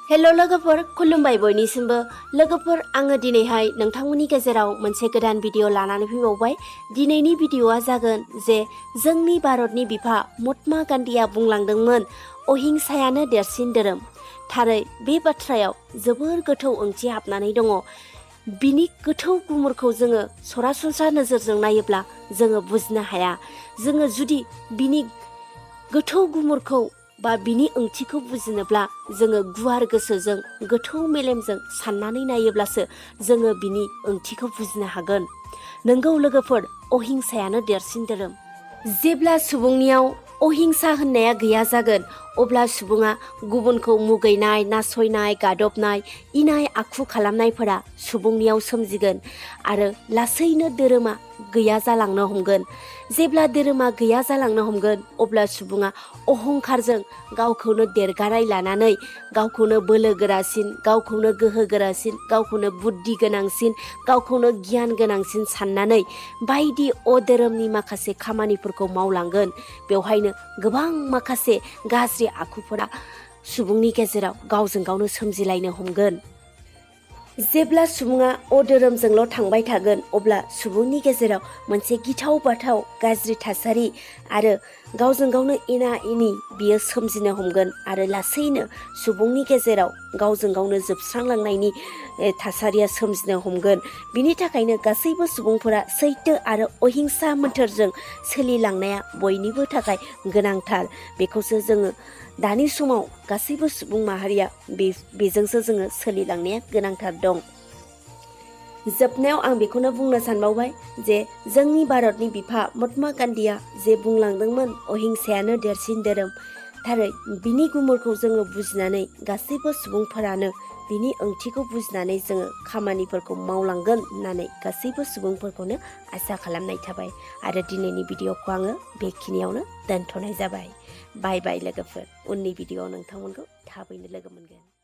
हेल' लोगोफोर खुलुमबाय बयनिसिमबो लोगोफोर आङो दिनैहाय नोंथांमोननि गेजेराव मोनसे गोदान भिडिअ लानानै फैबावबाय। दिनैनि भिडिअआ जागोन जे जोंनि भारतनि बिफा महात्मा गान्धीया बुंलांदोंमोन अहिंसायानो देरसिन धोरोम। थारै बे बाथ्रायाव जोबोर गोथौ ओंथि हाबनानै दङ। बिनि गोथौ गुमुरखौ जोङो सरासनस्रा नोजोरजों नायोब्ला जोङो बुजिनो हाया। जोङो जुदि बिनि गोथौ गुमुरखौ बा बिनि ओंथिखौ बुजिनोब्ला जोङो गुवार गोसोजों गोथौ मेलेमजों साननानै नायोब्लासो जोङो बिनि ओंथिखौ बुजिनो हागोन। नोंगौ लोगोफोर, अहिंसायानो देरसिन धोरोम। जेब्ला सुबुंनियाव अहिंसा होननाया गैया जागोन अब्ला सुबुङा गुबुनखौ मुगैनाय, नासयनाय, गादबनाय, इनाय आखु खालामनायफोरा सुबुंनियाव सोमजिगोन आरो लासैनो धोरोमा गैया जालांनो हमगोन। जेब्ला धोरोमा गैया जालांनो हमगोन अब्ला सुबुङा अहंखारजों गावखौनो देरगाराय लानानै गावखौनो बोलो गोरासिन, गावखौनो गोहो गोरासिन, गावखौनो बुद्धि गोनांसिन, गावखौनो गियान गोनांसिन साननानै बायदि अधोरोमनि माखासे खामानिफोरखौ मावलांगोन। बेवहायनो गोबां माखासे गाज्रि आखुफोरा सुबुंनि गेजेराव गावजों गावनो सोमजिलायनो हमगोन। जेब्ला सुबुङा अधोरोमजोंल' थांबाय थागोन अब्ला सुबुंनि गेजेराव मोनसे गिथाव बाथाव गाज्रि थासारि आरो गावजों गावनो एना एनि बियो सोमजिनो हमगोन आरो लासैनो सुबुंनि गेजेराव गावजों गावनो जोबस्रांलांनायनि थासारिया सोमजिनो हमगोन। बिनि थाखायनो गासैबो सुबुंफोरा सैथो आरो अहिंसा मोन्थोरजों सोलिलांनाया बयनिबो थाखाय गोनांथार। बेखौसो जोङो दानि समाव गासैबो सुबुं माहारिया बेजोंसो जोङो सोलिलांनाया गोनांथार दं। जोबनायाव आं बेखौनो बुंनो सानबावबाय जे जोंनि भारतनि बिफा महात्मा गान्धीया जे बुंलांदोंमोन अहिंसायानो देरसिन धोरोम। थारै बिनि गुमुरखौ जोङो बुजिनानै गासैबो सुबुंफोरानो बिनि ओंथिखौ बुजिनानै जोङो खामानिफोरखौ मावलांगोन होननानै गासैबो सुबुंफोरखौनो आसा खालामनाय थाबाय आरो दिनैनि भिडिअखौ आङो बेखिनियावनो दोनथ'नाय जाबाय। बाय बाय लोगोफोर, उननि भिडिअआव नोंथांमोनखौ थाबैनो लोगो मोनगोन।